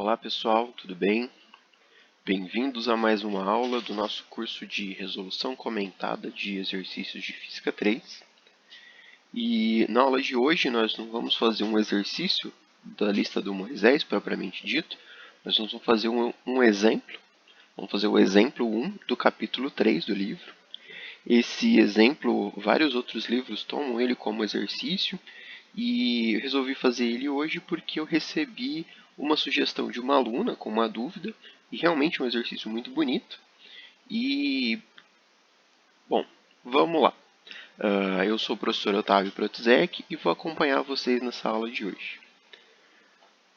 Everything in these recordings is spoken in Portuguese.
Olá pessoal, tudo bem? Bem-vindos a mais uma aula do nosso curso de Resolução Comentada de Exercícios de Física 3. E na aula de hoje nós não vamos fazer um exercício da lista do Moisés, propriamente dito, nós vamos fazer um exemplo. Vamos fazer o exemplo 1 do capítulo 3 do livro. Esse exemplo, vários outros livros tomam ele como exercício e eu resolvi fazer ele hoje porque eu recebi uma sugestão de uma aluna com uma dúvida e realmente um exercício muito bonito. E, bom, vamos lá. Eu sou o professor Otávio Protzek e vou acompanhar vocês nessa aula de hoje.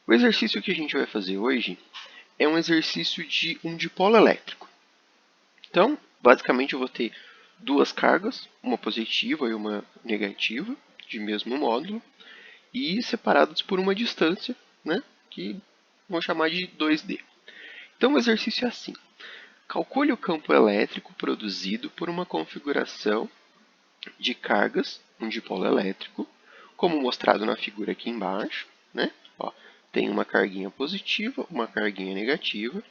O exercício que a gente vai fazer hoje é um exercício de um dipolo elétrico. Então, basicamente eu vou ter duas cargas, uma positiva e uma negativa, de mesmo módulo, e separadas por uma distância, né, que vou chamar de 2D. Então o exercício é assim. Calcule o campo elétrico produzido por uma configuração de cargas, um dipolo elétrico, como mostrado na figura aqui embaixo. Né? Ó, tem uma carguinha positiva, uma carguinha negativa,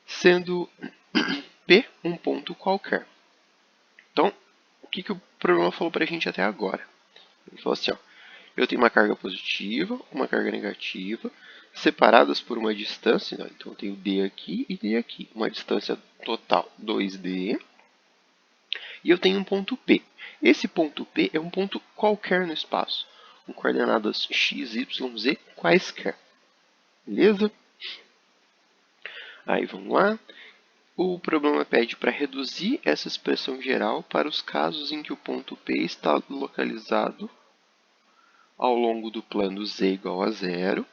sendo P um ponto qualquer. Então, o que o problema falou para a gente até agora? Ele falou assim, ó, eu tenho uma carga positiva, uma carga negativa, separadas por uma distância, então eu tenho D aqui e D aqui, uma distância total 2D, e eu tenho um ponto P. Esse ponto P é um ponto qualquer no espaço, com coordenadas x, y, z quaisquer. Beleza? Aí vamos lá. O problema pede para reduzir essa expressão geral para os casos em que o ponto P está localizado ao longo do plano z igual a 0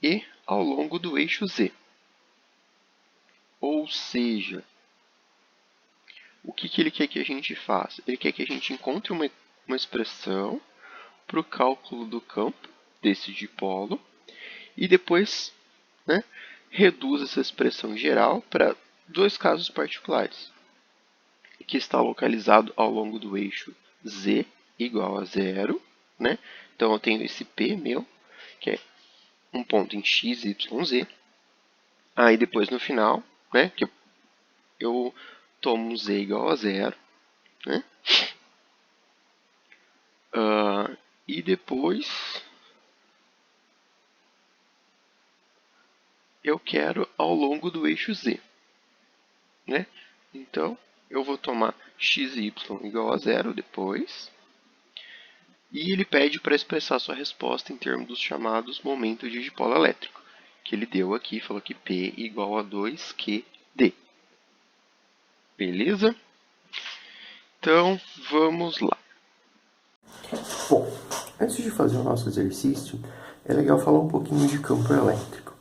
e ao longo do eixo z. Ou seja, o que ele quer que a gente faça? Ele quer que a gente encontre uma expressão para o cálculo do campo desse dipolo e depois, né, reduz essa expressão geral para dois casos particulares, que está localizado ao longo do eixo z igual a 0, né? Então eu tenho esse P meu, que é um ponto em x, y, z. Aí depois no final, né, que eu tomo z igual a 0, né? E depois eu quero ao longo do eixo z, né? Então eu vou tomar x e y igual a 0 depois. E ele pede para expressar sua resposta em termos dos chamados momentos de dipolo elétrico, que ele deu aqui, falou que P igual a 2QD. Beleza? Então, vamos lá. Bom, antes de fazer o nosso exercício, é legal falar um pouquinho de campo elétrico.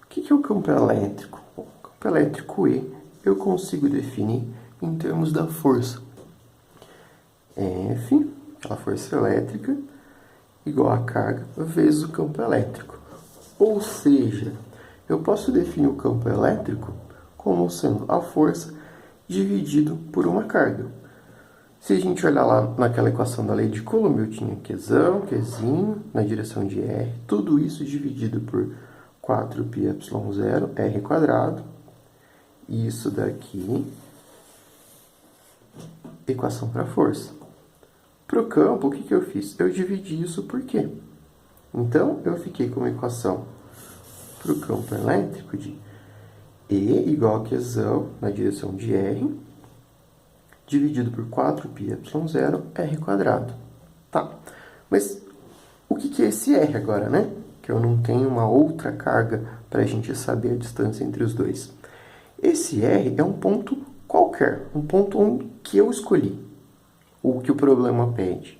O que é o campo elétrico? Bom, o campo elétrico E eu consigo definir em termos da força. F, a força elétrica, igual a carga, vezes o campo elétrico. Ou seja, eu posso definir o campo elétrico como sendo a força dividido por uma carga. Se a gente olhar lá naquela equação da lei de Coulomb, eu tinha Qzão, Qzinho, na direção de R, tudo isso dividido por 4πε0, R quadrado. Isso daqui, equação para força. Para o campo, o que eu fiz? Eu dividi isso por quê? Então, eu fiquei com uma equação para o campo elétrico de E igual a Qzão, na direção de R, dividido por 4πε0, R quadrado. Tá, mas o que é esse R agora, né? Que eu não tenho uma outra carga para a gente saber a distância entre os dois. Esse R é um ponto qualquer, um ponto que eu escolhi, o que o problema pede.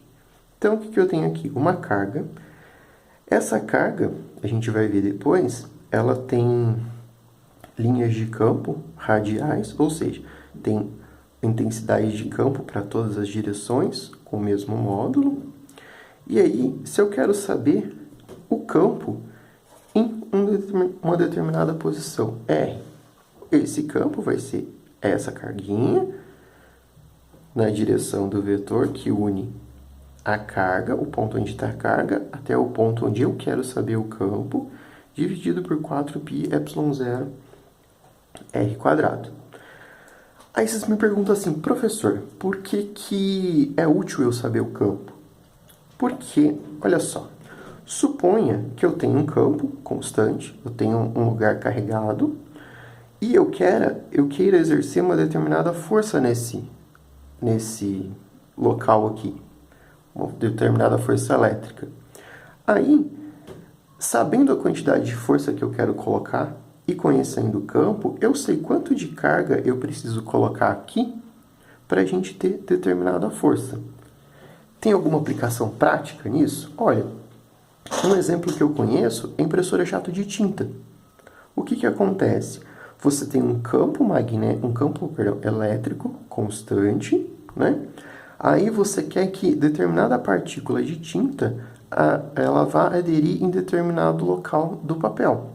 Então, o que eu tenho aqui? Uma carga. Essa carga, a gente vai ver depois, ela tem linhas de campo radiais, ou seja, tem intensidade de campo para todas as direções, com o mesmo módulo. E aí, se eu quero saber o campo em uma determinada posição R, esse campo vai ser essa carguinha na direção do vetor que une a carga, o ponto onde está a carga, até o ponto onde eu quero saber o campo, dividido por 4πε0 r². Aí vocês me perguntam assim, professor, por que é útil eu saber o campo? Porque, olha só, suponha que eu tenho um campo constante, eu tenho um lugar carregado, e eu queira exercer uma determinada força nesse local aqui, uma determinada força elétrica. Aí, sabendo a quantidade de força que eu quero colocar e conhecendo o campo, eu sei quanto de carga eu preciso colocar aqui para a gente ter determinada força. Tem alguma aplicação prática nisso? Olha, um exemplo que eu conheço é impressora jato de tinta. O que acontece? Você tem um campo elétrico constante, né? Aí você quer que determinada partícula de tinta ela vá aderir em determinado local do papel.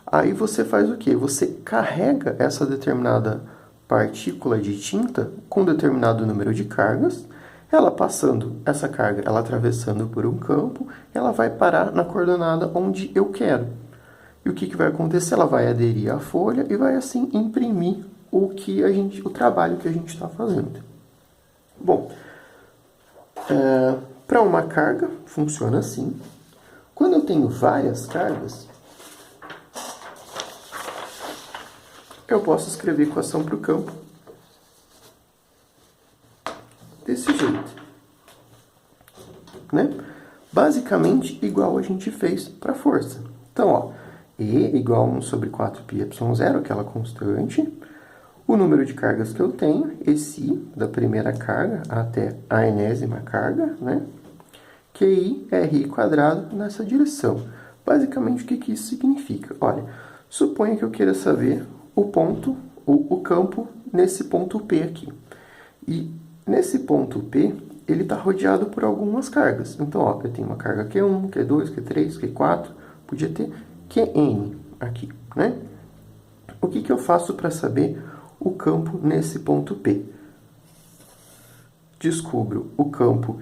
Aí você faz o quê? Você carrega essa determinada partícula de tinta com determinado número de cargas. Ela passando essa carga, ela atravessando por um campo, ela vai parar na coordenada onde eu quero. E o que vai acontecer? Ela vai aderir à folha e vai assim imprimir o trabalho que a gente está fazendo. Bom, para uma carga funciona assim. Quando eu tenho várias cargas, eu posso escrever equação para o campo desse jeito, né? Basicamente igual a gente fez para a força. Então, ó, E igual a 1 sobre 4πε0, aquela constante. O número de cargas que eu tenho, esse I da primeira carga até a enésima carga, né? QI RI² nessa direção. Basicamente, o que isso significa? Olha, suponha que eu queira saber o campo nesse ponto P aqui. E nesse ponto P, ele está rodeado por algumas cargas. Então, ó, eu tenho uma carga Q1, Q2, Q3, Q4, podia ter Qn aqui, né? O que eu faço para saber o campo nesse ponto P? Descubro o campo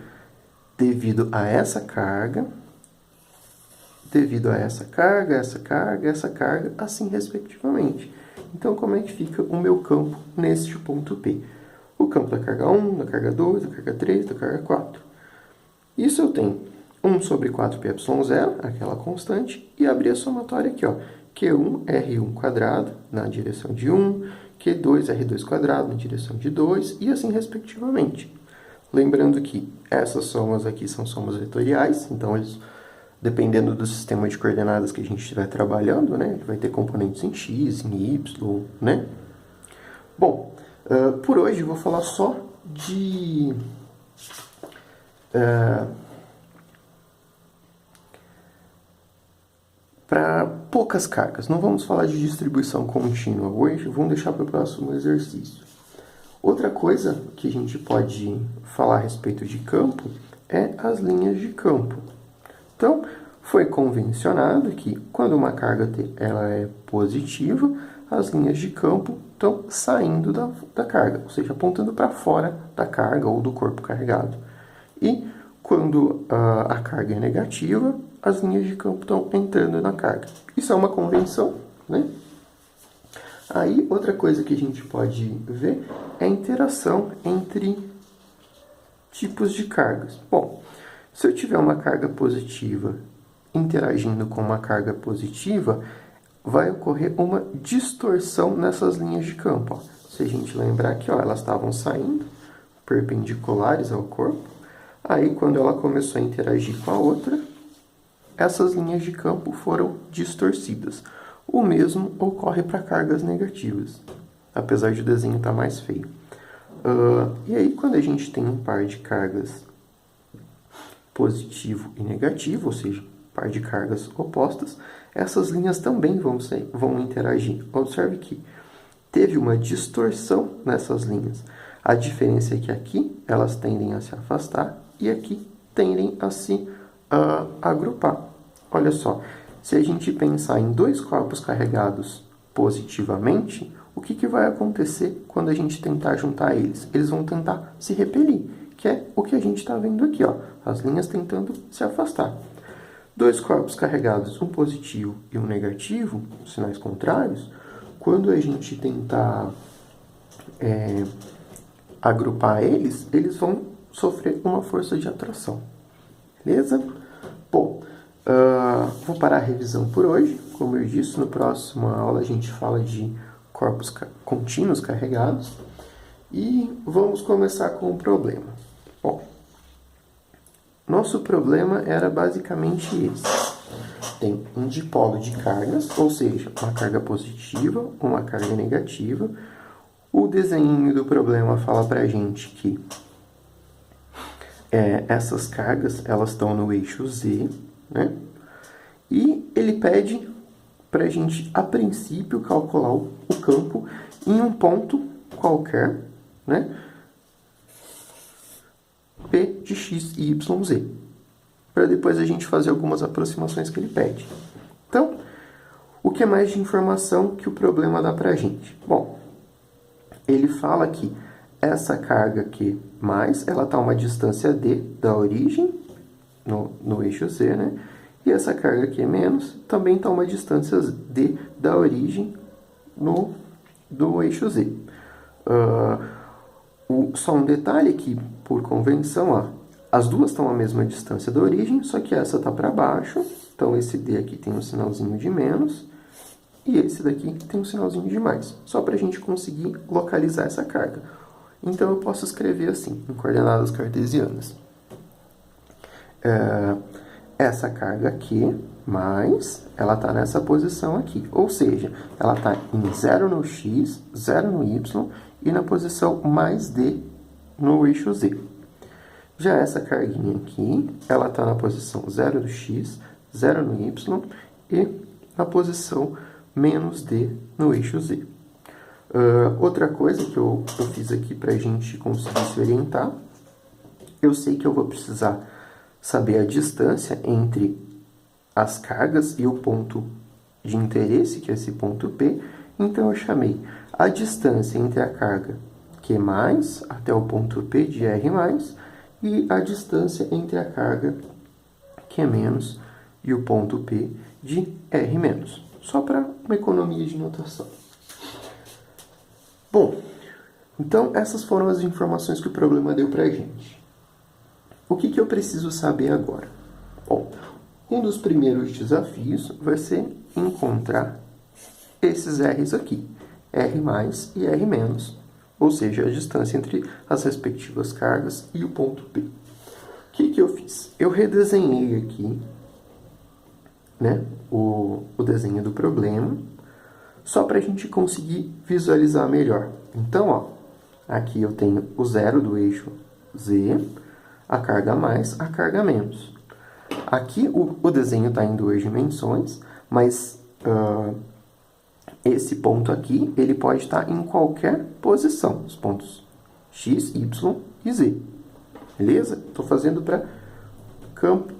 devido a essa carga, essa carga, assim respectivamente. Então, como é que fica o meu campo neste ponto P? O campo da carga 1, da carga 2, da carga 3, da carga 4. Isso eu tenho 1 sobre 4πε0, aquela constante, e abrir a somatória aqui, ó. Q1 R1² na direção de 1, Q2 R2² na direção de 2, e assim respectivamente. Lembrando que essas somas aqui são somas vetoriais, então eles, dependendo do sistema de coordenadas que a gente estiver trabalhando, né, ele vai ter componentes em x, em y, né? Bom, por hoje eu vou falar só de para poucas cargas. Não vamos falar de distribuição contínua hoje, vamos deixar para o próximo exercício. Outra coisa que a gente pode falar a respeito de campo é as linhas de campo. Então, foi convencionado que quando uma carga ela é positiva, as linhas de campo estão saindo da carga, ou seja, apontando para fora da carga ou do corpo carregado. E quando a carga é negativa, as linhas de campo estão entrando na carga. Isso é uma convenção, né? Aí, outra coisa que a gente pode ver é a interação entre tipos de cargas. Bom, se eu tiver uma carga positiva interagindo com uma carga positiva, vai ocorrer uma distorção nessas linhas de campo. Ó. Se a gente lembrar aqui, ó, elas estavam saindo perpendiculares ao corpo. Aí, quando ela começou a interagir com a outra, essas linhas de campo foram distorcidas. O mesmo ocorre para cargas negativas, apesar de o desenho estar mais feio. E aí, quando a gente tem um par de cargas positivo e negativo, ou seja, par de cargas opostas, essas linhas também vão interagir. Observe que teve uma distorção nessas linhas. A diferença é que aqui elas tendem a se afastar e aqui tendem a se agrupar. Olha só, se a gente pensar em dois corpos carregados positivamente, o que vai acontecer quando a gente tentar juntar eles? Eles vão tentar se repelir, que é o que a gente está vendo aqui, ó, as linhas tentando se afastar. dois corpos carregados, um positivo e um negativo, sinais contrários, quando a gente tentar agrupar eles, eles vão sofrer uma força de atração. Beleza? Bom, vou parar a revisão por hoje. Como eu disse, no próximo aula a gente fala de corpos contínuos carregados. E vamos começar com o problema. Bom, nosso problema era basicamente esse. Tem um dipolo de cargas, ou seja, uma carga positiva, uma carga negativa. O desenho do problema fala pra gente que essas cargas elas estão no eixo Z, né? E ele pede pra gente, a princípio, calcular o campo em um ponto qualquer, né? P de x, y, z. Para depois a gente fazer algumas aproximações que ele pede. Então, o que mais de informação que o problema dá pra gente? Bom, ele fala que essa carga Q+, ela está a uma distância d da origem, no eixo Z, né? E essa carga Q- também está a uma distância d da origem do eixo Z. Só um detalhe aqui, por convenção, as duas estão à mesma distância da origem, só que essa está para baixo, então esse D aqui tem um sinalzinho de menos, e esse daqui tem um sinalzinho de mais, só para a gente conseguir localizar essa carga. Então eu posso escrever assim, em coordenadas cartesianas. Essa carga aqui, ela está nessa posição aqui, ou seja, ela está em 0 no x, 0 no y, e na posição mais d no eixo z. Já essa carguinha aqui, ela está na posição 0 do x, 0 no y e na posição menos d no eixo z. Outra coisa que eu fiz aqui para a gente conseguir se orientar, eu sei que eu vou precisar saber a distância entre as cargas e o ponto de interesse, que é esse ponto P, então eu chamei a distância entre a carga Q+, até o ponto P de R+, e a distância entre a carga Q- e o ponto P de R-, só para uma economia de notação. Bom, então essas foram as informações que o problema deu para a gente. O que eu preciso saber agora? Bom, um dos primeiros desafios vai ser encontrar esses R's aqui, R+ e R-, ou seja, a distância entre as respectivas cargas e o ponto P. O que eu fiz? Eu redesenhei aqui, né, o desenho do problema, só para a gente conseguir visualizar melhor. Então, aqui eu tenho o 0 do eixo Z, a carga mais, a carga menos. Aqui o desenho está em duas dimensões, mas esse ponto aqui, ele pode estar em qualquer posição, os pontos x, y e z. Beleza? Estou fazendo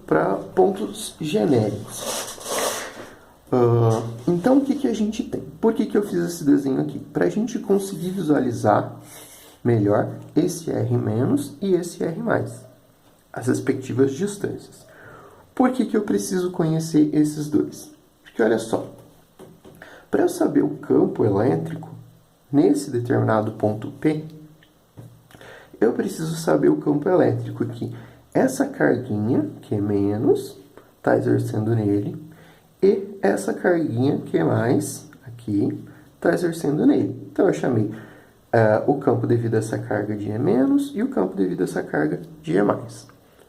para pontos genéricos. Então, o que a gente tem? Por que eu fiz esse desenho aqui? Para a gente conseguir visualizar melhor esse R- e esse R+, as respectivas distâncias. Por que eu preciso conhecer esses dois? Porque, olha só, para eu saber o campo elétrico nesse determinado ponto P, eu preciso saber o campo elétrico que essa carguinha, Q-, está exercendo nele, e essa carguinha Q+, aqui, está exercendo nele. Então, eu chamei o campo devido a essa carga de E- e o campo devido a essa carga de E+.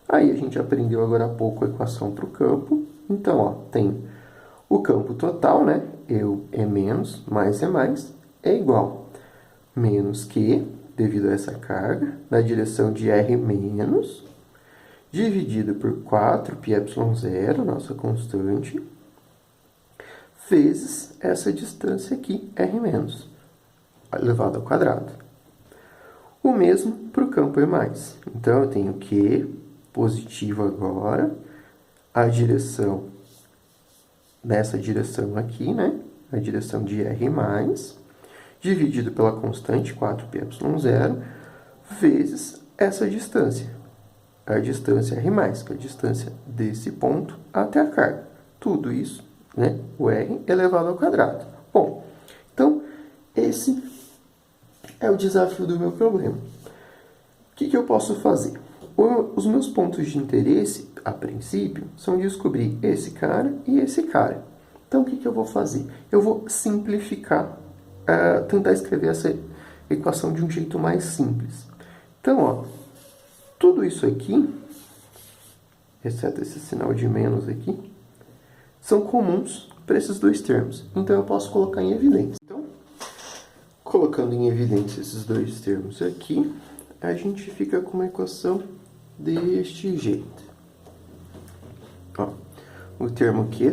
Aí, a gente aprendeu agora há pouco a equação para o campo. Então, tem o campo total, né? E- mais E+, é igual menos Q, devido a essa carga, na direção de R-, dividido por 4πε0, nossa constante, vezes essa distância aqui, R-, elevado ao quadrado. O mesmo para o campo E+. Então, eu tenho Q positivo agora, a direção, nessa direção aqui, né? A direção de R+, dividido pela constante 4πε0, vezes essa distância, a distância R+, que é a distância desse ponto até a carga. Tudo isso, né, o R elevado ao quadrado. Bom, então, esse é o desafio do meu problema. O que eu posso fazer? Os meus pontos de interesse, a princípio, são descobrir esse cara e esse cara. Então, o que eu vou fazer? Eu vou simplificar, tentar escrever essa equação de um jeito mais simples. Então, ó, tudo isso aqui, exceto esse sinal de menos aqui, são comuns para esses dois termos. Então, eu posso colocar em evidência. Então, colocando em evidência esses dois termos aqui, a gente fica com uma equação deste jeito. Ó, o termo Q é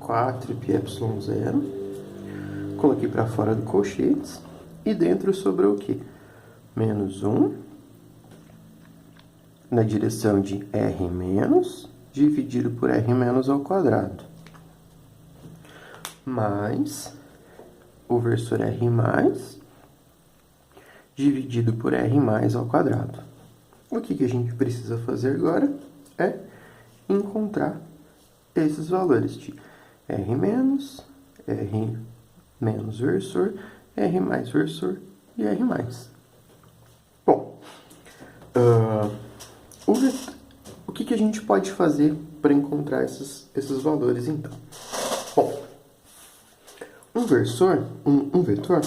4πε0. Coloquei para fora do colchetes. E dentro sobrou o quê? Menos 1 na direção de R- dividido por R- ao quadrado. Mais o versor R+, dividido por R+ ao quadrado. O que a gente precisa fazer agora é encontrar esses valores de R-, R- versor, R+ versor e R+. Bom, o que a gente pode fazer para encontrar esses valores, então? Bom, um vetor,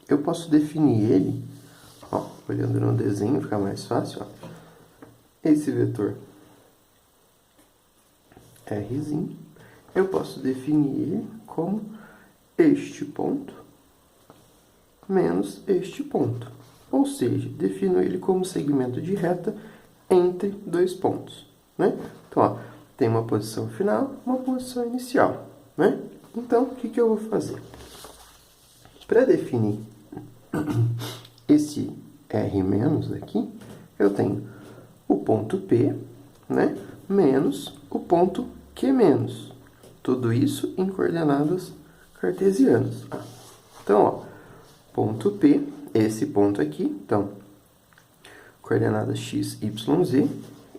eu posso definir ele, ó, olhando no desenho fica mais fácil, ó. Esse vetor Rzinho, eu posso definir ele como este ponto menos este ponto. Ou seja, defino ele como segmento de reta entre dois pontos, né? Então, ó, tem uma posição final, uma posição inicial, né? Então, o que eu vou fazer? Para definir esse R- aqui, eu tenho o ponto P, né, menos o ponto Q-. Tudo isso em coordenadas cartesianas. Então, ó, ponto P, esse ponto aqui, então, coordenadas x, y, z,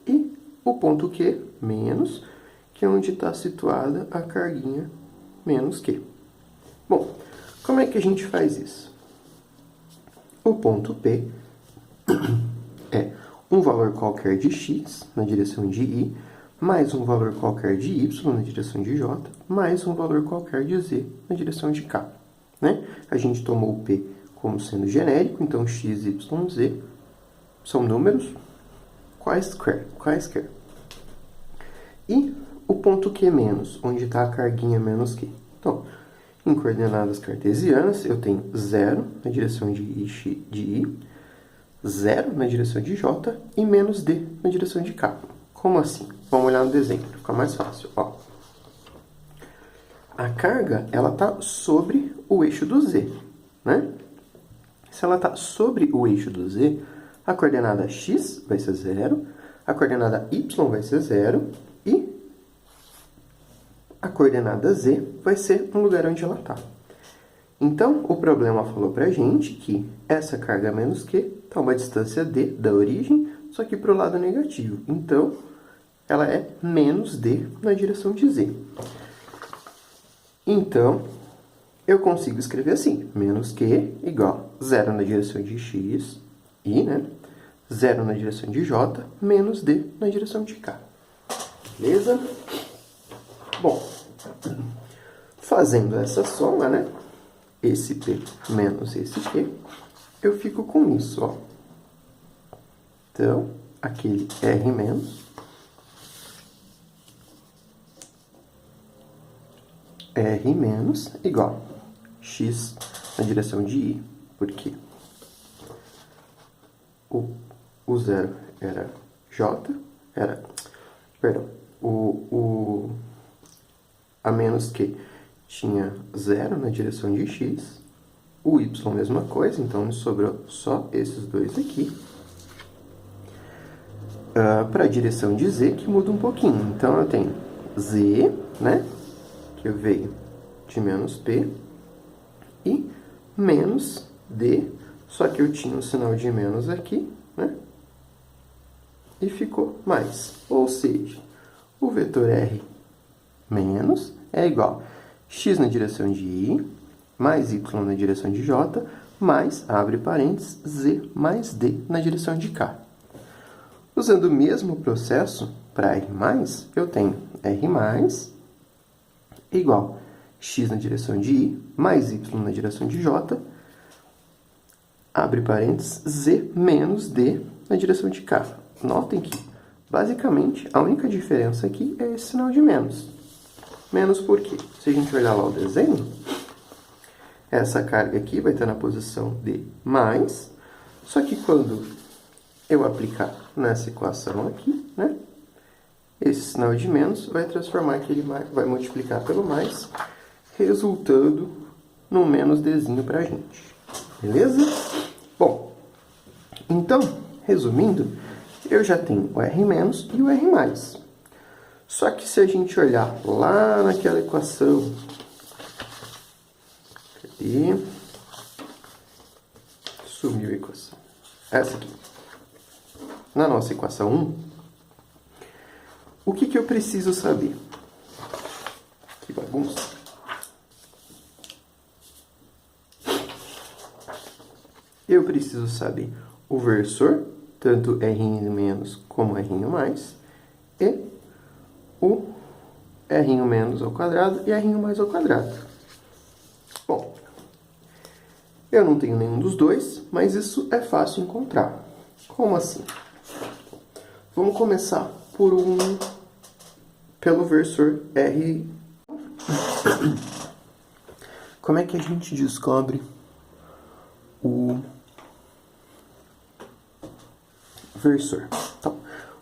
e o ponto Q, menos, que é onde está situada a carguinha menos Q. Bom, como é que a gente faz isso? O ponto P é um valor qualquer de x na direção de y, mais um valor qualquer de y na direção de j, mais um valor qualquer de z na direção de k. Né? A gente tomou o P como sendo genérico, então x, y, z são números quaisquer. E o ponto Q-, onde está a carguinha menos Q. Então, em coordenadas cartesianas, eu tenho 0 na direção de I, 0 na direção de J e menos D na direção de K. Como assim? Vamos olhar no desenho, para ficar mais fácil. Ó. A carga, ela está sobre o eixo do Z, né? Se ela está sobre o eixo do Z, a coordenada x vai ser 0, a coordenada y vai ser 0 e a coordenada z vai ser no lugar onde ela está. Então, o problema falou para a gente que essa carga menos Q está uma distância d da origem, só que para o lado negativo. Então, ela é menos d na direção de z. Então, eu consigo escrever assim, menos Q igual 0 na direção de x, i, né? 0 na direção de j, menos d na direção de k. Beleza? Bom, fazendo essa soma, né? Esse P menos esse Q, eu fico com isso, ó. Então, aquele R menos R menos igual x na direção de I, porque o 0 era J, a menos que tinha 0 na direção de x, o y mesma coisa, então me sobrou só esses dois aqui. Para a direção de z, que muda um pouquinho. Então, eu tenho z, né, que veio de menos p, e menos d, só que eu tinha um sinal de menos aqui, né, e ficou mais. Ou seja, o vetor R menos é igual a x na direção de I, mais y na direção de J, mais, abre parênteses, z mais d na direção de K. Usando o mesmo processo para R+, eu tenho R+ igual a x na direção de I, mais y na direção de J, abre parênteses, z menos d na direção de K. Notem que, basicamente, a única diferença aqui é esse sinal de menos. Menos por quê? Se a gente olhar lá o desenho, essa carga aqui vai estar na posição de mais, só que quando eu aplicar nessa equação aqui, né, esse sinal de menos vai transformar aquele mais, vai multiplicar pelo mais, resultando num menos dzinho para a gente. Beleza? Bom, então, resumindo, eu já tenho o R- e o R+. Só que se a gente olhar lá naquela equação, cadê? Sumiu a equação. Essa aqui. Na nossa equação 1, o que eu preciso saber? Que bagunça. Eu preciso saber o versor, tanto R- como R- e o R- ao quadrado e R- ao quadrado. Bom, eu não tenho nenhum dos dois, mas isso é fácil encontrar. Como assim? Vamos começar pelo versor R. Como é que a gente descobre o versor? Então,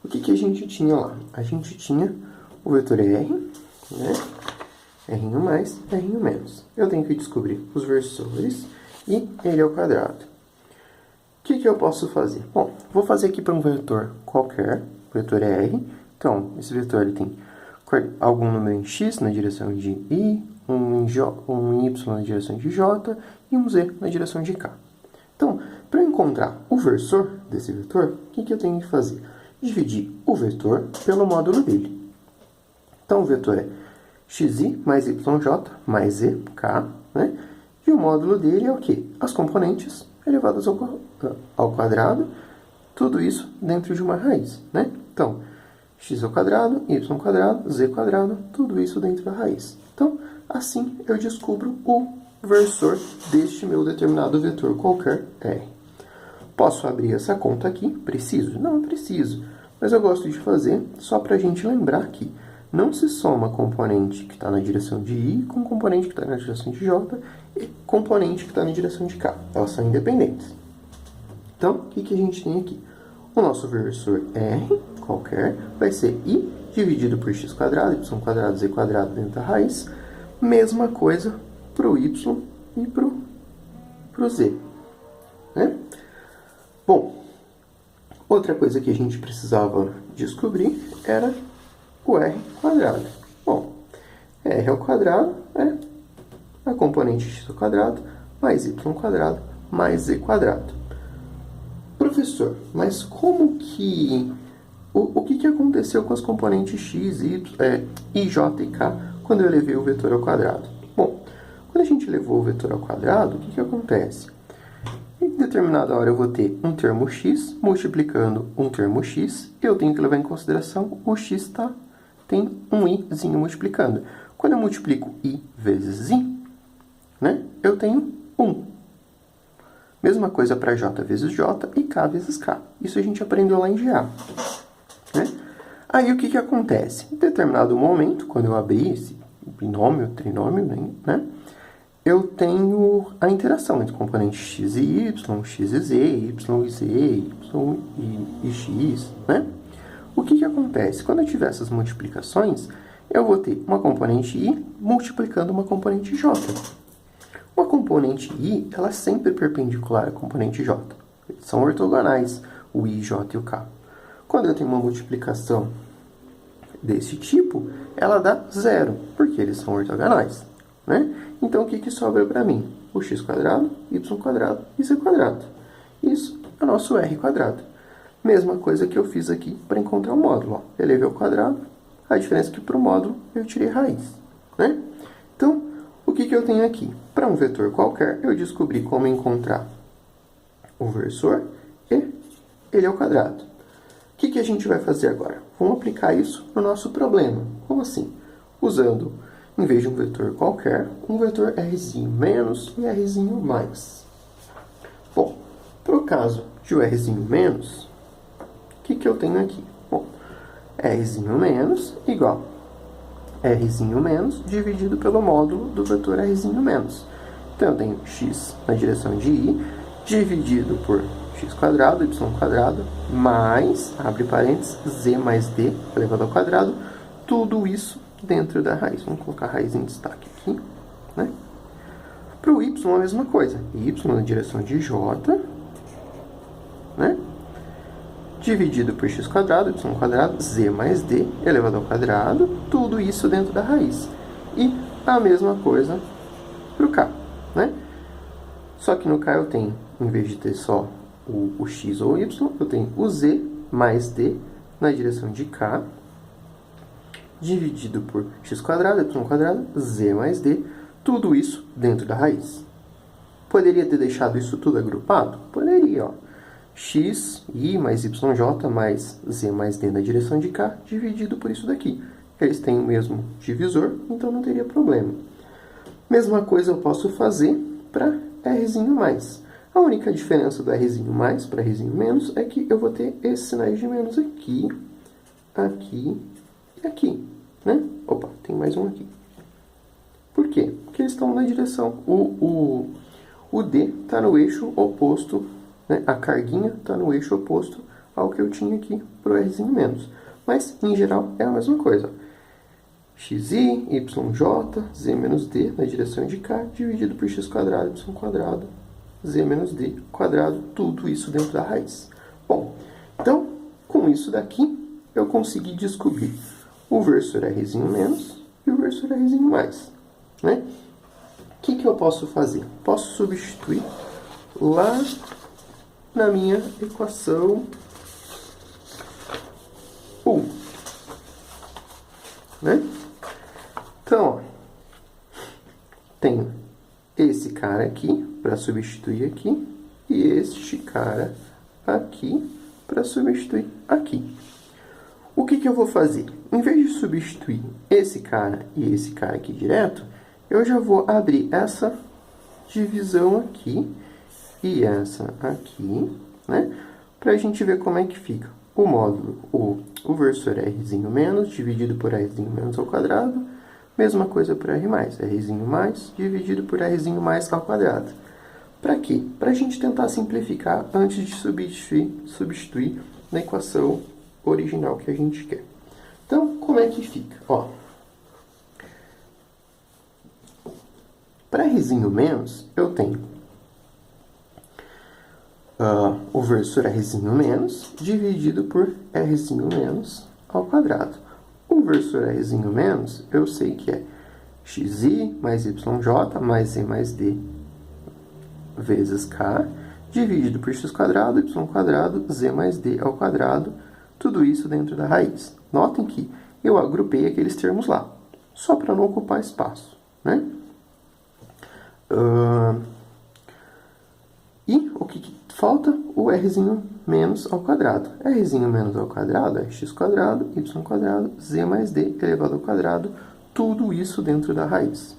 o que a gente tinha lá? A gente tinha o vetor R, né? R+ e R-. Eu tenho que descobrir os versores e ele ao quadrado. O que eu posso fazer? Bom, vou fazer aqui para um vetor qualquer, vetor R. Então, esse vetor ele tem algum número em x na direção de I, um y na direção de j e um z na direção de k. Então, para eu encontrar o versor desse vetor, o que eu tenho que fazer? Dividir o vetor pelo módulo dele. Então, o vetor é xi mais yj mais zk, né? E o módulo dele é o quê? As componentes elevadas ao quadrado, tudo isso dentro de uma raiz, né? Então, x ao quadrado, y ao quadrado, z ao quadrado, tudo isso dentro da raiz. Então, assim eu descubro o versor deste meu determinado vetor qualquer R. Posso abrir essa conta aqui? Preciso? Não preciso, mas eu gosto de fazer só para a gente lembrar que não se soma componente que está na direção de I com componente que está na direção de J e componente que está na direção de K. Elas são independentes. Então, o que a gente tem aqui? O nosso versor R, qualquer, vai ser I dividido por x quadrado, y quadrado, z quadrado dentro da raiz. Mesma coisa para o y e para o z. Né? Bom, outra coisa que a gente precisava descobrir era o R quadrado. Bom, R ao quadrado é a componente x ao quadrado mais y ao quadrado mais z quadrado. Professor, mas como que... O que aconteceu com as componentes x, y, j e k quando eu elevei o vetor ao quadrado? Bom, quando a gente elevou o vetor ao quadrado, o que acontece? Em determinada hora eu vou ter um termo x multiplicando um termo x, e eu tenho que levar em consideração o x tem um izinho multiplicando. Quando eu multiplico i vezes i, né, eu tenho 1. Mesma coisa para j vezes j e k vezes k. Isso a gente aprendeu lá em GA. Né? Aí o que acontece? Em determinado momento, quando eu abrir esse binômio, trinômio, né, eu tenho a interação entre componentes x e y, x e z, y e z, y e x. Né? O que acontece? Quando eu tiver essas multiplicações, eu vou ter uma componente i multiplicando uma componente j. Uma componente i, ela é sempre perpendicular à componente j. Eles são ortogonais, o i, j e o k. Quando eu tenho uma multiplicação desse tipo, ela dá zero, porque eles são ortogonais. Né? Então, o que sobra para mim? O x quadrado, y quadrado e z quadrado. Isso é o nosso R quadrado. Mesma coisa que eu fiz aqui para encontrar o módulo. Ó. Elevei ao quadrado, a diferença é que para o módulo eu tirei raiz. Né? Então, o que eu tenho aqui? Para um vetor qualquer, eu descobri como encontrar o versor e ele ao quadrado. O que a gente vai fazer agora? Vamos aplicar isso no nosso problema. Como assim? Usando, em vez de um vetor qualquer, um vetor Rzinho menos e Rzinho mais. Bom, para o caso de o Rzinho menos, o que eu tenho aqui? Bom, Rzinho menos igual Rzinho menos dividido pelo módulo do vetor Rzinho menos. Então, eu tenho x na direção de i dividido por x quadrado, y quadrado, mais, abre parênteses, z mais d elevado ao quadrado, tudo isso dentro da raiz. Vamos colocar a raiz em destaque aqui. Né? Para o y, a mesma coisa. Y na direção de j, né? Dividido por x quadrado, y quadrado, z mais d elevado ao quadrado, tudo isso dentro da raiz. E a mesma coisa para o k. Né? Só que no k eu tenho, em vez de ter só o x ou o y, eu tenho o z mais d na direção de k, dividido por x quadrado, y quadrado, z mais d, tudo isso dentro da raiz. Poderia ter deixado isso tudo agrupado? Poderia, ó. X, i mais yj mais z mais d na direção de k, dividido por isso daqui. Eles têm o mesmo divisor, então não teria problema. Mesma coisa eu posso fazer para Rzinho mais. A única diferença do Rzinho mais para Rzinho menos é que eu vou ter esses sinais de menos aqui, aqui e aqui. Né? Opa, tem mais um aqui. Por quê? Porque eles estão na direção. O D está no eixo oposto, né? A carguinha está no eixo oposto ao que eu tinha aqui para o Rzinho menos. Mas, em geral, é a mesma coisa. xi, yj, z menos d na direção de k, dividido por x quadrado, y quadrado, z menos d quadrado, tudo isso dentro da raiz. Bom, então, com isso daqui, eu consegui descobrir o versor Rzinho menos e o versor Rzinho mais. Né? O que eu posso fazer? Posso substituir lá na minha equação 1. Né? Então, ó, tenho esse cara aqui para substituir aqui e este cara aqui para substituir aqui. O que eu vou fazer? Em vez de substituir esse cara e esse cara aqui direto, eu já vou abrir essa divisão aqui e essa aqui, né? Para a gente ver como é que fica o módulo, o versor Rzinho menos dividido por Rzinho menos ao quadrado, mesma coisa para R mais, Rzinho mais dividido por Rzinho mais ao quadrado. Para quê? Para a gente tentar simplificar antes de substituir na equação original que a gente quer. Então, como é que fica? Ó, para Rzinho menos, eu tenho o versor Rzinho menos dividido por Rzinho menos ao quadrado. O versor Rzinho menos, eu sei que é xi mais yj mais z mais d vezes k, dividido por x quadrado, y quadrado, z mais d ao quadrado, tudo isso dentro da raiz. Notem que eu agrupei aqueles termos lá, só para não ocupar espaço. Né? E o que falta? O Rzinho menos ao quadrado. Rzinho menos ao quadrado é x quadrado, y quadrado, z mais d elevado ao quadrado, tudo isso dentro da raiz.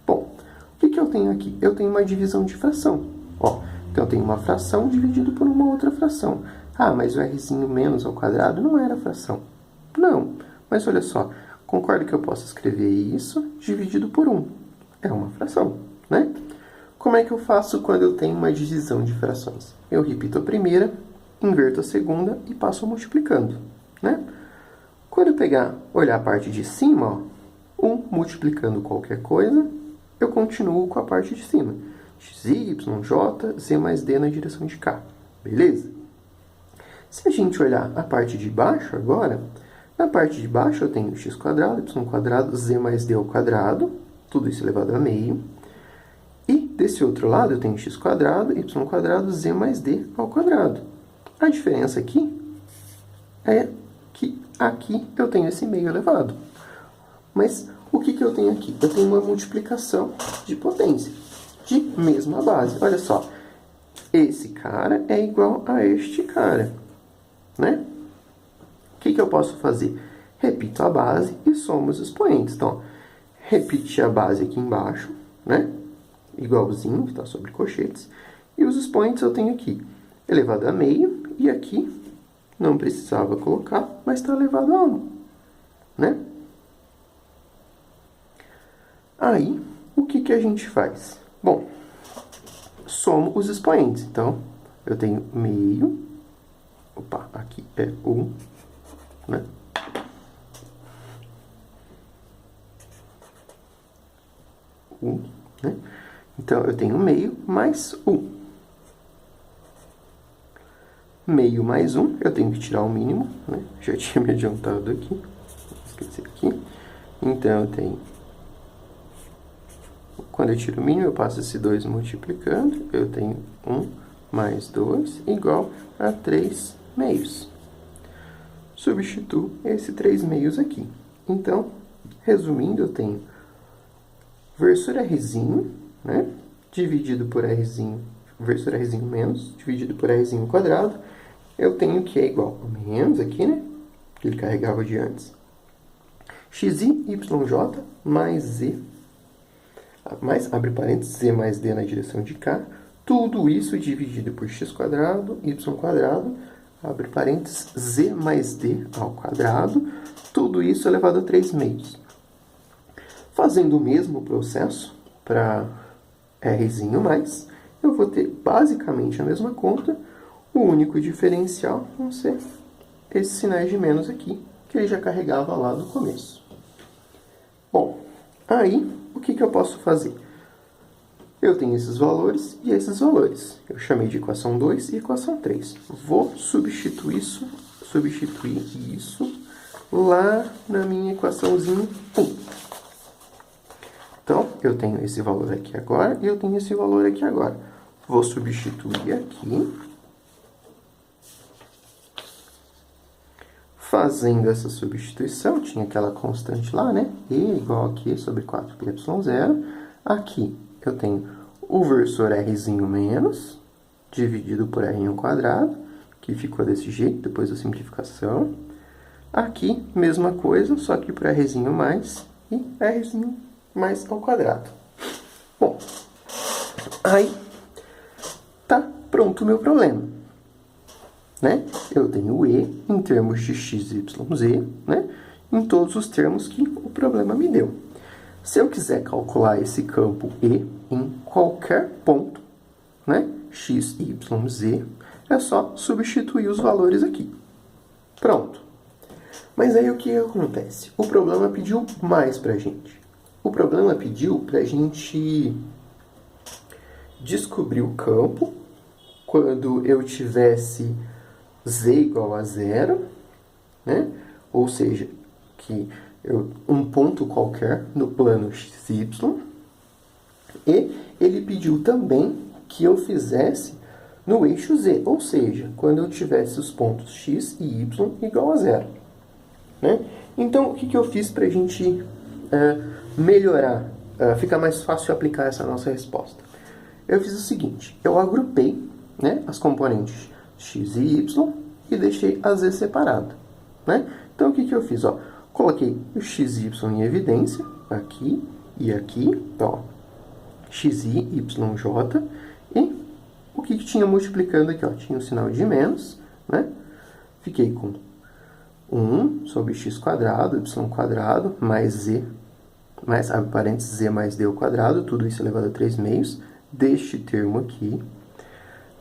Bom, o que eu tenho aqui? Eu tenho uma divisão de fração. Ó, então eu tenho uma fração dividida por uma outra fração. Ah, mas o Rzinho menos ao quadrado não era fração. Não, mas olha só, concordo que eu posso escrever isso dividido por 1. É uma fração, né? Como é que eu faço quando eu tenho uma divisão de frações? Eu repito a primeira, inverto a segunda e passo multiplicando, né? Quando eu olhar a parte de cima, ó, 1 multiplicando qualquer coisa, eu continuo com a parte de cima. xi, yj, z mais d na direção de k. Beleza? Se a gente olhar a parte de baixo agora, na parte de baixo eu tenho x quadrado, y quadrado, z mais d ao quadrado, tudo isso elevado a meio. E desse outro lado eu tenho x quadrado, y quadrado, z mais d ao quadrado. A diferença aqui é que aqui eu tenho esse meio elevado. Mas o que eu tenho aqui? Eu tenho uma multiplicação de potência, de mesma base. Olha só, esse cara é igual a este cara, né? O que eu posso fazer? Repito a base e somo os expoentes. Então, repetir a base aqui embaixo, né? Igualzinho, que está sobre colchetes. E os expoentes eu tenho aqui elevado a meio, e aqui não precisava colocar, mas está elevado a 1, né? Aí, o que a gente faz? Bom, somo os expoentes. Então, eu tenho meio, opa, aqui é 1, né? Né? Então, eu tenho meio mais 1. Meio mais 1, eu tenho que tirar o mínimo, né? Já tinha me adiantado aqui, vou esquecer aqui. Então, eu tenho... Quando eu tiro o mínimo, eu passo esse 2 multiplicando, eu tenho 1 mais 2 igual a 3 meios. Substituo esse 3 meios aqui. Então, resumindo, eu tenho versor Rzinho, né? Dividido por Rzinho, versor Rzinho menos, dividido por Rzinho quadrado. Eu tenho que é igual a menos aqui, né? Que ele carregava de antes. Xi, YJ mais Z, mais, abre parênteses, Z mais D na direção de cá. Tudo isso dividido por x quadrado, y quadrado, abre parênteses, Z mais D ao quadrado. Tudo isso elevado a 3 meios. Fazendo o mesmo processo para Rzinho mais, eu vou ter basicamente a mesma conta. O único diferencial vão ser esses sinais de menos aqui, que ele já carregava lá no começo. Bom, aí, o que eu posso fazer? Eu tenho esses valores e esses valores. Eu chamei de equação 2 e equação 3. Vou substituir isso lá na minha equaçãozinha 1. Então, eu tenho esse valor aqui agora e eu tenho esse valor aqui agora. Vou substituir aqui. Fazendo essa substituição, tinha aquela constante lá, né? E igual a Q sobre 4πy0. Aqui eu tenho o versor Rzinho menos, dividido por R1 quadrado, que ficou desse jeito, depois da simplificação. Aqui, mesma coisa, só que para Rzinho mais e Rzinho mais ao quadrado. Bom, aí tá pronto o meu problema, né? Eu tenho o E em termos de x, y, z, né? Em todos os termos que o problema me deu. Se eu quiser calcular esse campo E em qualquer ponto, né? X, y, z, é só substituir os valores aqui. Pronto. Mas aí o que acontece? O problema pediu mais pra gente. O problema pediu pra gente descobrir o campo quando eu tivesse z igual a 0, né? Ou seja, que um ponto qualquer no plano xy, e ele pediu também que eu fizesse no eixo z, ou seja, quando eu tivesse os pontos x e y igual a 0, né? Então, o que eu fiz para a gente melhorar, ficar mais fácil aplicar essa nossa resposta? Eu fiz o seguinte, eu agrupei, né, as componentes x e y e deixei a z separado, né? Então, o que eu fiz? Ó, coloquei o x e y em evidência, aqui e aqui, ó, xi, yj, e o que tinha multiplicando aqui? Ó, tinha o sinal de menos, né? Fiquei com 1 sobre x quadrado, y quadrado, mais z, mais, abre parênteses, z mais d ao quadrado, tudo isso elevado a 3 meios, deste termo aqui,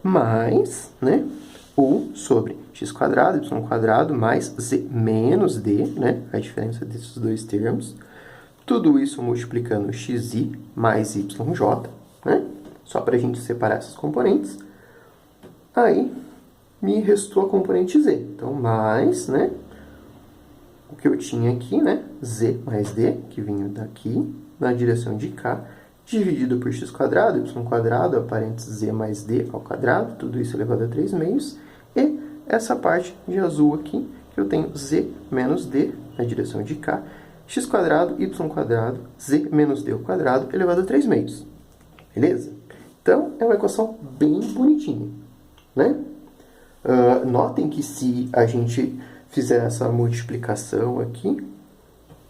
mais, né, u sobre x quadrado, y quadrado, mais z menos d, né, a diferença desses dois termos, tudo isso multiplicando xi mais yj, né, só para a gente separar essas componentes. Aí, me restou a componente z, então, mais, né, o que eu tinha aqui, né, z mais d, que vinha daqui, na direção de cá, dividido por x quadrado, y quadrado, a parênteses z mais d ao quadrado, tudo isso elevado a 3 meios, e essa parte de azul aqui, que eu tenho z menos d na direção de cá, x quadrado, y quadrado, z menos d ao quadrado elevado a 3 meios. Beleza? Então, é uma equação bem bonitinha, né? Notem que se a gente fizer essa multiplicação aqui,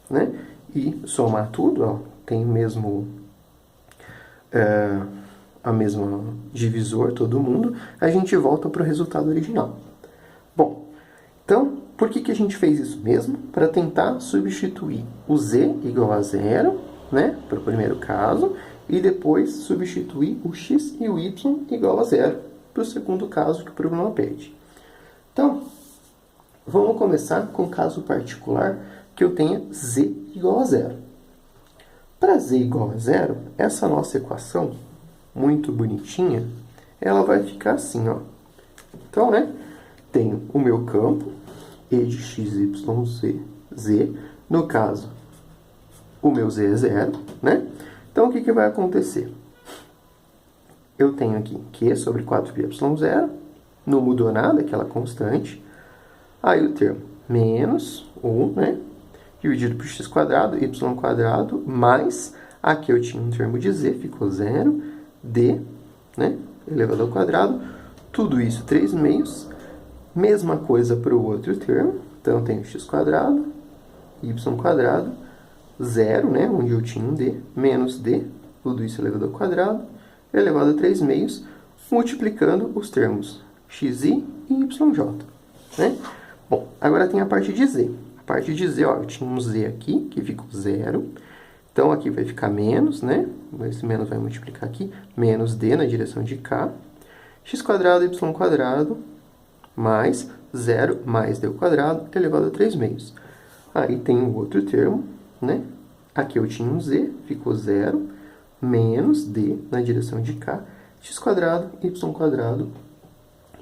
né, e somar tudo, ó, tem mesmo a mesma divisor, todo mundo, a gente volta para o resultado original. Bom, então, por que a gente fez isso mesmo? Para tentar substituir o z igual a zero, né, para o primeiro caso, e depois substituir o x e o y igual a zero para o segundo caso que o problema pede. Então, vamos começar com o caso particular que eu tenha z igual a zero. Para z igual a zero, essa nossa equação, muito bonitinha, ela vai ficar assim, ó. Então, né, tenho o meu campo, e de x, y, z. No caso, o meu z é zero, né? Então, o que vai acontecer? Eu tenho aqui q sobre 4πy0, não mudou nada, aquela constante. Aí o termo menos 1, né? Dividido por x quadrado, y quadrado, mais, aqui eu tinha um termo de z, ficou 0, d, né? Elevado ao quadrado, tudo isso 3 meios. Mesma coisa para o outro termo, então eu tenho x quadrado, y quadrado, 0, né, onde eu tinha um d, menos d, tudo isso elevado ao quadrado, elevado a 3 meios, multiplicando os termos xi e yj, né? Bom, agora tem a parte de z. A parte de z, ó, eu tinha um z aqui, que ficou 0, então aqui vai ficar menos, né? Esse menos vai multiplicar aqui, menos d na direção de cá, x quadrado, y quadrado, mais 0 mais d ao quadrado elevado a 3 meios. Aí tem o outro termo, né? Aqui eu tinha um z, ficou 0, menos d na direção de cá, x quadrado, y quadrado,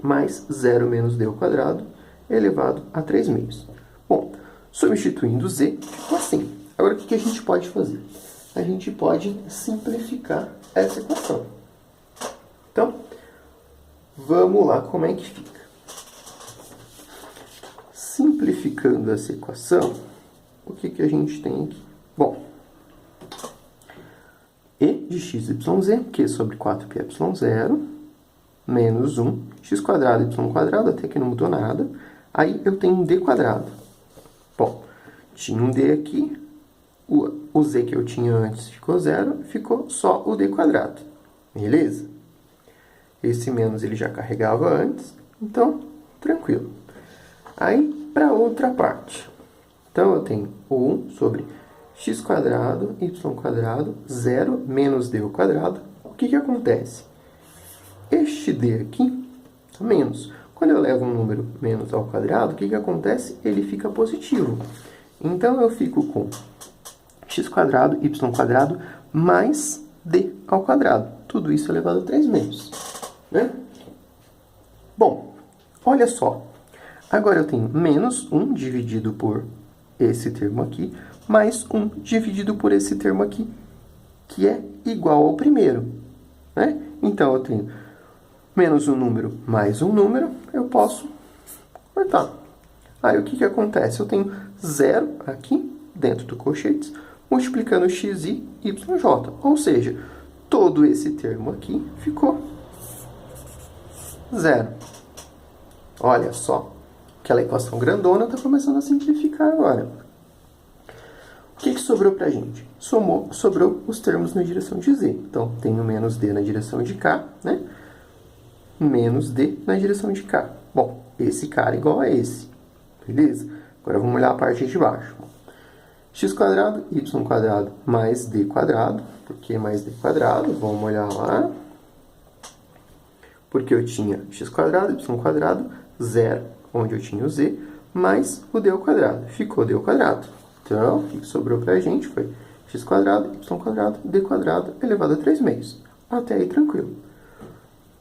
mais 0 menos d ao quadrado, elevado a 3 meios. Bom, substituindo z, ficou assim. Agora, o que a gente pode fazer? A gente pode simplificar essa equação. Então, vamos lá, como é que fica? Simplificando essa equação, o que a gente tem aqui? Bom, e de x, y, z, q sobre 4πy0, menos 1, x quadrado, y quadrado, até que não mudou nada. Aí eu tenho um d quadrado. Bom, tinha um d aqui, o z que eu tinha antes ficou 0, ficou só o d quadrado. Beleza? Esse menos ele já carregava antes, então, tranquilo. Aí, para outra parte. Então, eu tenho o 1 sobre x quadrado, y quadrado, 0 menos d ao quadrado. O que acontece? Este d aqui, menos. Quando eu levo um número menos ao quadrado, o que acontece? Ele fica positivo. Então, eu fico com x quadrado, y quadrado, mais d ao quadrado. Tudo isso elevado a 3 meios, né? Bom, olha só. Agora eu tenho menos 1 dividido por esse termo aqui, mais 1 dividido por esse termo aqui, que é igual ao primeiro, né? Então, eu tenho menos um número mais um número, eu posso cortar. Aí, o que acontece? Eu tenho 0 aqui, dentro do colchetes, multiplicando x e yj. Ou seja, todo esse termo aqui ficou 0. Olha só. Aquela equação grandona está começando a simplificar agora. O que sobrou para a gente? Sobrou os termos na direção de z. Então, tenho menos d na direção de cá, né? Menos d na direção de cá. Bom, esse cara é igual a esse. Beleza? Agora vamos olhar a parte de baixo. X quadrado, y quadrado, mais d quadrado. Por que mais d quadrado? Vamos olhar lá. Porque eu tinha x quadrado, y quadrado, 0, onde eu tinha o z, mais o d ao quadrado. Ficou d ao quadrado. Então, o que sobrou para a gente foi x quadrado, y quadrado, d quadrado, elevado a 3 meios. Até aí, tranquilo.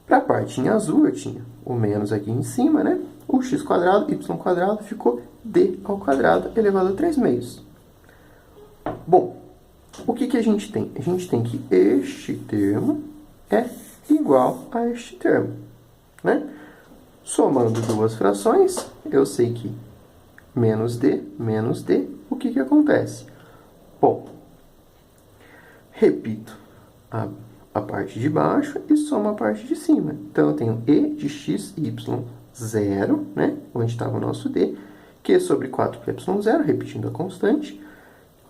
Para a parte em azul, eu tinha o menos aqui em cima, né? O x quadrado, y quadrado, ficou d ao quadrado, elevado a 3 meios. Bom, o que a gente tem? A gente tem que este termo é igual a este termo, né? Somando duas frações, eu sei que menos D, o que que acontece? Bom, repito a parte de baixo e somo a parte de cima. Então, eu tenho E de x, y, 0, né? Onde estava o nosso D, Q sobre 4πy0, repetindo a constante,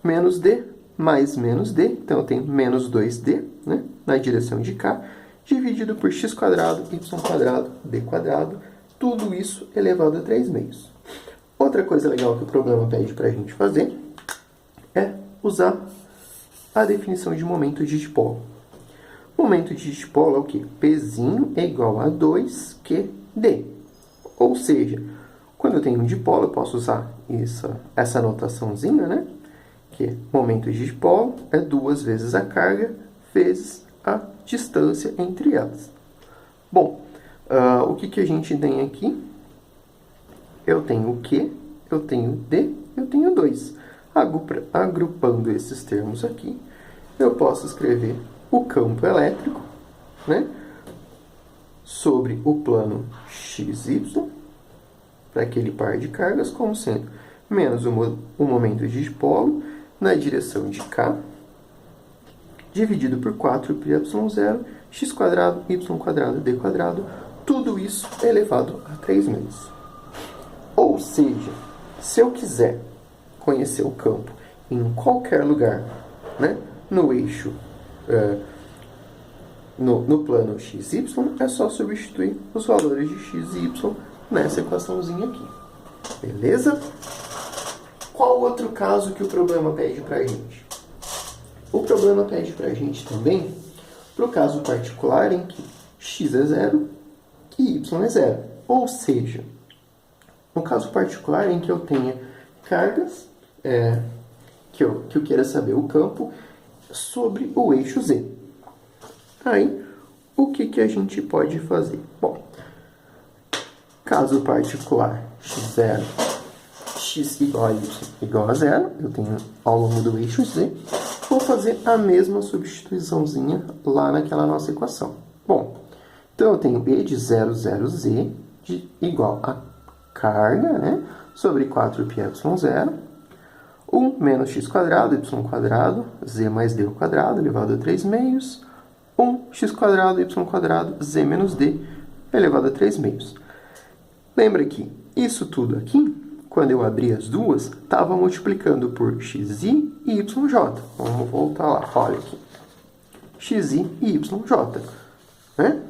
menos D mais menos D, então eu tenho menos 2D, né? Na direção de K, dividido por x quadrado, y quadrado, D quadrado, tudo isso elevado a 3 meios. Outra coisa legal que o problema pede para a gente fazer é usar a definição de momento de dipolo. Momento de dipolo é o quê? Pzinho é igual a 2QD. Ou seja, quando eu tenho um dipolo, eu posso usar essa notaçãozinha, né? Que momento de dipolo é 2 vezes a carga vezes a distância entre elas. Bom, o que a gente tem aqui? Eu tenho o Q, eu tenho D, eu tenho 2. Agrupando esses termos aqui, eu posso escrever o campo elétrico, né, sobre o plano XY, para aquele par de cargas, como sendo menos o momento de dipolo na direção de K, dividido por 4πy0, x quadrado, y quadrado, d quadrado, tudo isso elevado a 3 meios. Ou seja, se eu quiser conhecer o campo em qualquer lugar, né, no eixo, no plano XY, é só substituir os valores de x e y nessa equaçãozinha aqui. Beleza? Qual outro caso que o problema pede para a gente? O problema pede para a gente também para o caso particular em que x é 0 e y é 0. Ou seja, no caso particular em que eu tenha cargas, que eu queira saber o campo sobre o eixo Z. Aí, o que a gente pode fazer? Bom, caso particular x0, x igual a y igual a 0, eu tenho ao longo do eixo Z, vou fazer a mesma substituiçãozinha lá naquela nossa equação. Bom, então eu tenho E de 0, 0z igual a carga, né, sobre 4πy0, 1 menos x quadrado, y quadrado, z mais d ao quadrado, elevado a 3 meios, 1 x quadrado, y quadrado, z menos d, elevado a 3 meios. Lembra que isso tudo aqui, quando eu abri as duas, estava multiplicando por xi e yj. Vamos voltar lá, olha aqui. Xi e yj, né?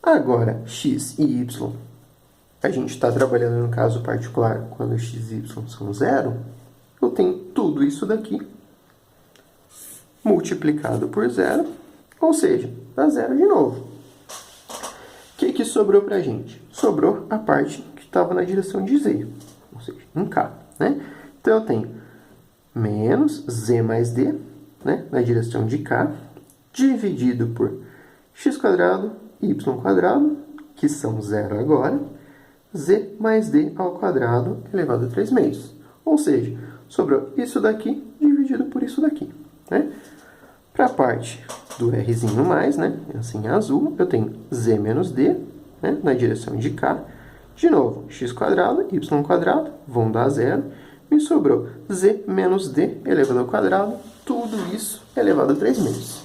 Agora, x e y, a gente está trabalhando no caso particular, quando x e y são 0, eu tenho tudo isso daqui multiplicado por 0, ou seja, dá 0 de novo. O que sobrou para a gente? Sobrou a parte que estava na direção de z, ou seja, em K, né? Então, eu tenho menos z mais d, né, na direção de K, dividido por x quadrado, y quadrado, que são 0 agora, z mais d ao quadrado elevado a 3 meios. Ou seja, sobrou isso daqui dividido por isso daqui, né? Para a parte do Rzinho mais, né, assim em azul, eu tenho z menos d, né, na direção de K. De novo, x quadrado, y quadrado, vão dar 0. Me sobrou z menos d elevado ao quadrado, tudo isso elevado a 3 meios.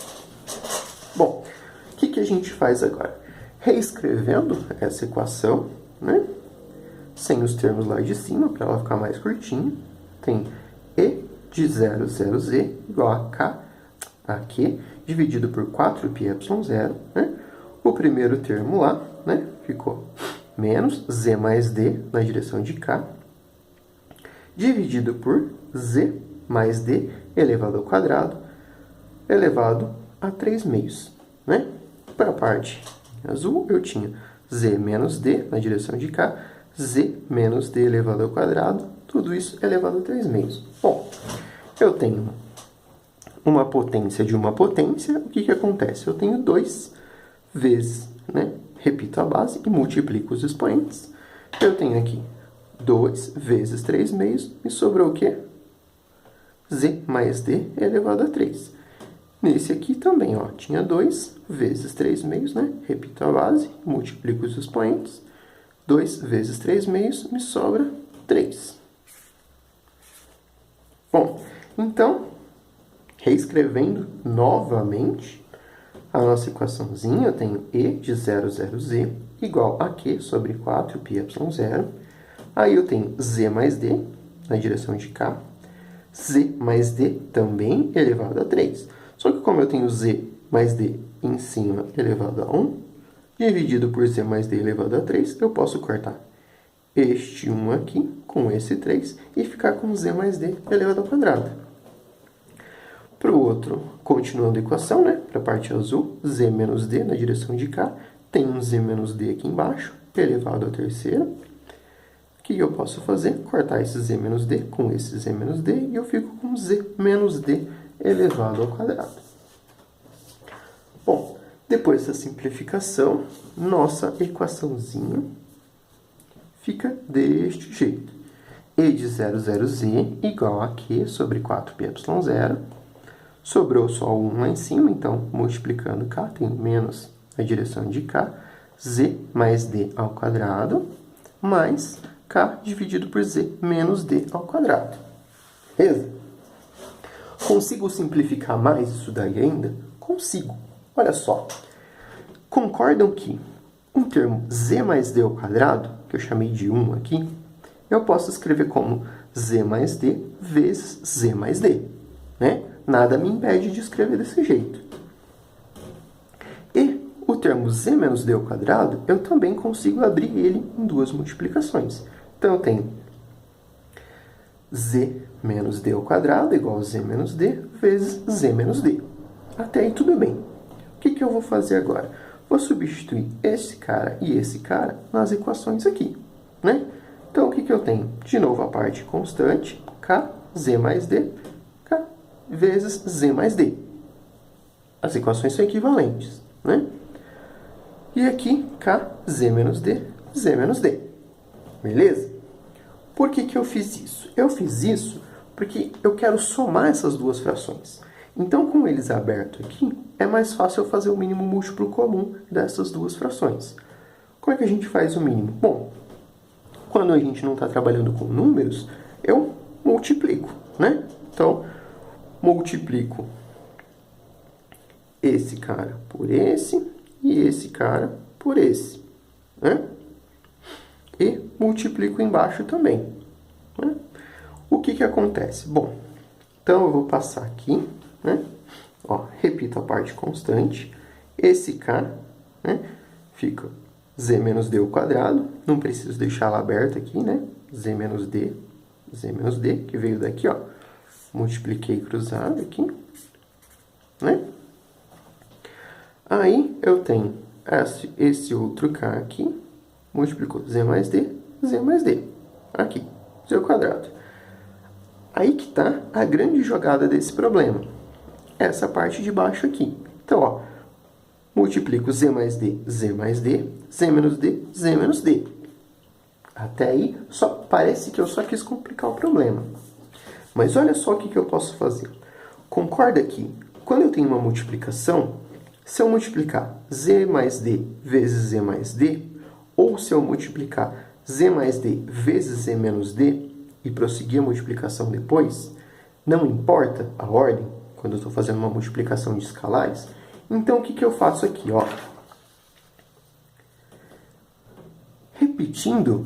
Bom, o que a gente faz agora? Reescrevendo essa equação, né, sem os termos lá de cima, para ela ficar mais curtinha, tem E de 0, 0z igual a K, a Q, dividido por 4πy0, né? O primeiro termo lá, né, ficou menos z mais d na direção de K, dividido por z mais d elevado ao quadrado, elevado a 3 meios, né? Para a parte azul, eu tinha z menos d na direção de K, z menos d elevado ao quadrado, tudo isso elevado a 3 meios. Bom, eu tenho uma potência de uma potência, o que acontece? Eu tenho 2 vezes, né? Repito a base e multiplico os expoentes. Eu tenho aqui 2 vezes 3 meios, e sobrou o quê? Z mais D elevado a 3. Nesse aqui também, ó, tinha 2 vezes 3 meios, né? Repito a base, multiplico os expoentes. 2 vezes 3 meios, me sobra 3. Bom, então, reescrevendo novamente a nossa equaçãozinha, eu tenho E de 0, 0, Z igual a Q sobre 4πy0. Aí eu tenho Z mais D na direção de cá. Z mais D também elevado a 3. Só que como eu tenho Z mais D em cima elevado a 1, dividido por Z mais D elevado a 3, eu posso cortar este 1 aqui com esse 3 e ficar com Z mais D elevado ao quadrado. Para o outro, continuando a equação, né? Para a parte azul, Z menos D na direção de cá, tem um Z menos D aqui embaixo, elevado à terceira. O que eu posso fazer? Cortar esse Z menos D com esse Z menos D e eu fico com Z menos D elevado ao quadrado. Bom, depois da simplificação, nossa equaçãozinha fica deste jeito. E de 0, 0, Z igual a Q sobre 4πy0. Sobrou só 1 lá em cima, então, multiplicando cá, tem menos na direção de cá, Z mais D ao quadrado, mais K dividido por Z menos D ao quadrado. Beleza? Consigo simplificar mais isso daí ainda? Consigo. Olha só. Concordam que um termo Z mais D ao quadrado, que eu chamei de 1 aqui, eu posso escrever como Z mais D vezes Z mais D, né? Nada me impede de escrever desse jeito. E o termo Z menos D ao quadrado, eu também consigo abrir ele em duas multiplicações. Então, eu tenho Z menos D ao quadrado igual a Z menos D vezes Z menos D. Até aí tudo bem. O que eu vou fazer agora? Vou substituir esse cara e esse cara nas equações aqui, né? Então, o que eu tenho? De novo, a parte constante, K, Z mais D, K vezes Z mais D. As equações são equivalentes, né? E aqui, K, Z menos D, Z menos D. Beleza? Por que eu fiz isso? Eu fiz isso porque eu quero somar essas duas frações. Então, com eles abertos aqui, é mais fácil eu fazer o mínimo múltiplo comum dessas duas frações. Como é que a gente faz o mínimo? Bom, quando a gente não está trabalhando com números, eu multiplico, né? Então, multiplico esse cara por esse e esse cara por esse, né? E multiplico embaixo também, né? O que acontece? Bom, então eu vou passar aqui, né? Ó, repito a parte constante. Esse K, né, fica Z menos D ao quadrado. Não preciso deixar ela aberta aqui, né? Z menos D, que veio daqui, ó. Multipliquei cruzado aqui, né? Aí eu tenho esse outro K aqui, multiplicou Z mais D, aqui, Z ao quadrado. Aí que está a grande jogada desse problema. Essa parte de baixo aqui. Então, ó, multiplico Z mais D, Z mais D, Z menos D, Z menos D. Até aí, parece que eu só quis complicar o problema. Mas olha só o que eu posso fazer. Concorda que, quando eu tenho uma multiplicação, se eu multiplicar Z mais D vezes Z mais D, ou se eu multiplicar Z mais D vezes Z menos D, e prosseguir a multiplicação depois, não importa a ordem, quando eu estou fazendo uma multiplicação de escalares, então o que eu faço aqui? Ó? Repetindo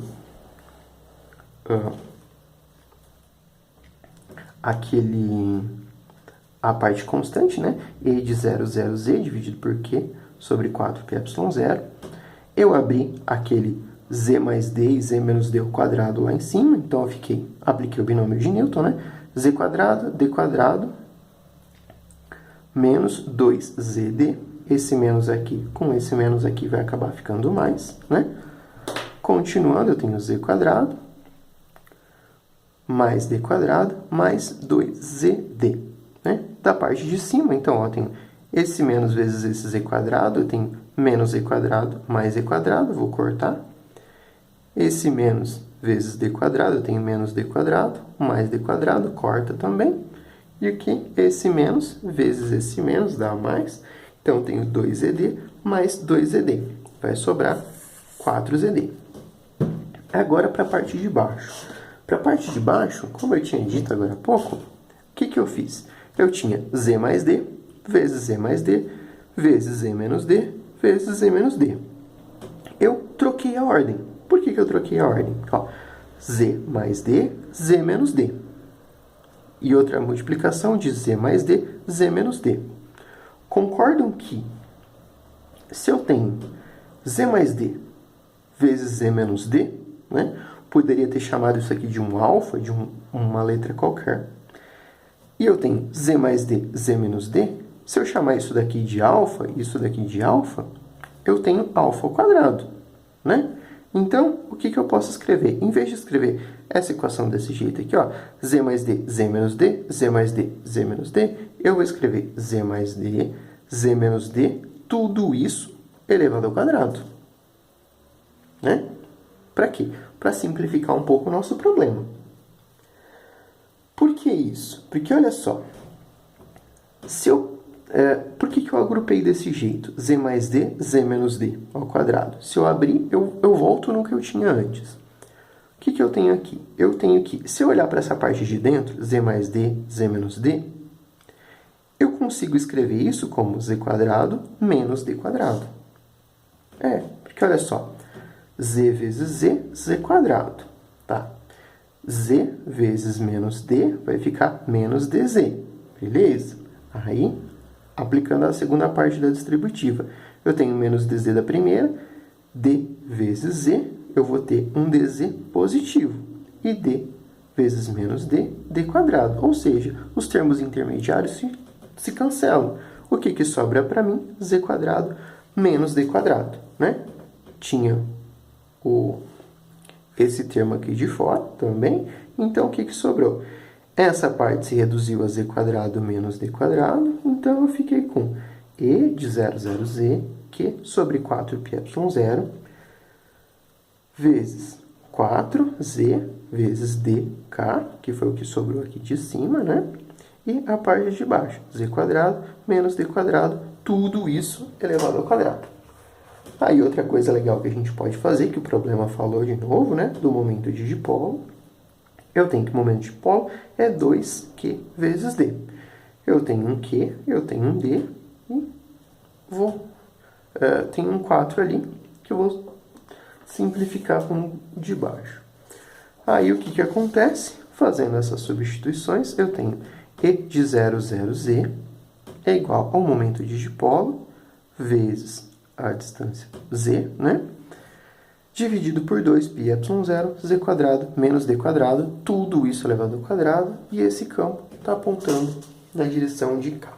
a parte constante, né? E de 0, 0, Z dividido por Q sobre 4πy0, eu abri aquele Z mais D e Z menos D ao quadrado lá em cima, então eu apliquei o binômio de Newton, né? Z quadrado, D quadrado, menos 2ZD. Esse menos aqui com esse menos aqui vai acabar ficando mais, né? Continuando, eu tenho Z quadrado, mais D quadrado, mais 2ZD, né? Da parte de cima, então, ó, eu tenho esse menos vezes esse Z quadrado, eu tenho menos Z quadrado mais Z quadrado, vou cortar. Esse menos vezes D quadrado, eu tenho menos D quadrado, mais D quadrado, corta também. E aqui, esse menos vezes esse menos dá mais. Então, eu tenho 2ED mais 2ED. Vai sobrar 4ZD. Agora, para a parte de baixo. Para a parte de baixo, como eu tinha dito agora há pouco, o que eu fiz? Eu tinha Z mais D vezes Z mais D vezes Z menos D vezes Z menos D. Eu troquei a ordem. Por que eu troquei a ordem? Ó, Z mais D, Z menos D. E outra multiplicação de Z mais D, Z menos D. Concordam que se eu tenho Z mais D vezes Z menos D, né, poderia ter chamado isso aqui de um alfa, de uma letra qualquer. E eu tenho Z mais D, Z menos D. Se eu chamar isso daqui de alfa e isso daqui de alfa, eu tenho alfa ao quadrado, né? Então, o que eu posso escrever? Em vez de escrever essa equação desse jeito aqui, ó, Z mais D, Z menos D, Z mais D, Z menos D, eu vou escrever Z mais D, Z menos D, tudo isso elevado ao quadrado. Né? Para quê? Para simplificar um pouco o nosso problema. Por que isso? Porque, olha só, por que eu agrupei desse jeito? Z mais D, Z menos D ao quadrado. Se eu abrir, eu volto no que eu tinha antes. O que eu tenho aqui? Eu tenho que, se eu olhar para essa parte de dentro, Z mais D, Z menos D, eu consigo escrever isso como Z quadrado menos D quadrado. Porque olha só, Z vezes Z, Z quadrado, tá? Z vezes menos D vai ficar menos DZ, beleza? Aí, aplicando a segunda parte da distributiva, eu tenho menos DZ da primeira, D vezes Z, eu vou ter um DZ positivo. E D vezes menos D, D quadrado. Ou seja, os termos intermediários se cancelam. O que sobra para mim? Z quadrado menos D quadrado, né? Tinha esse termo aqui de fora também. Então, o que sobrou? Essa parte se reduziu a Z quadrado menos D quadrado. Então, eu fiquei com E de 0, 0, Z, Q sobre 4πy0, vezes 4Z vezes DK, que foi o que sobrou aqui de cima, né? E a parte de baixo, Z quadrado menos D quadrado, tudo isso elevado ao quadrado. Aí outra coisa legal que a gente pode fazer, que o problema falou de novo, né? Do momento de dipolo. Eu tenho que o momento de dipolo é 2Q vezes D. Eu tenho um Q, eu tenho um D, e tenho um 4 ali, que eu vou simplificar com o de baixo. Aí o que acontece? Fazendo essas substituições, eu tenho E de 0, 0, Z é igual ao momento de dipolo vezes a distância Z, né? Dividido por 2πy0, Z quadrado menos D quadrado, tudo isso elevado ao quadrado, e esse campo está apontando na direção de cá.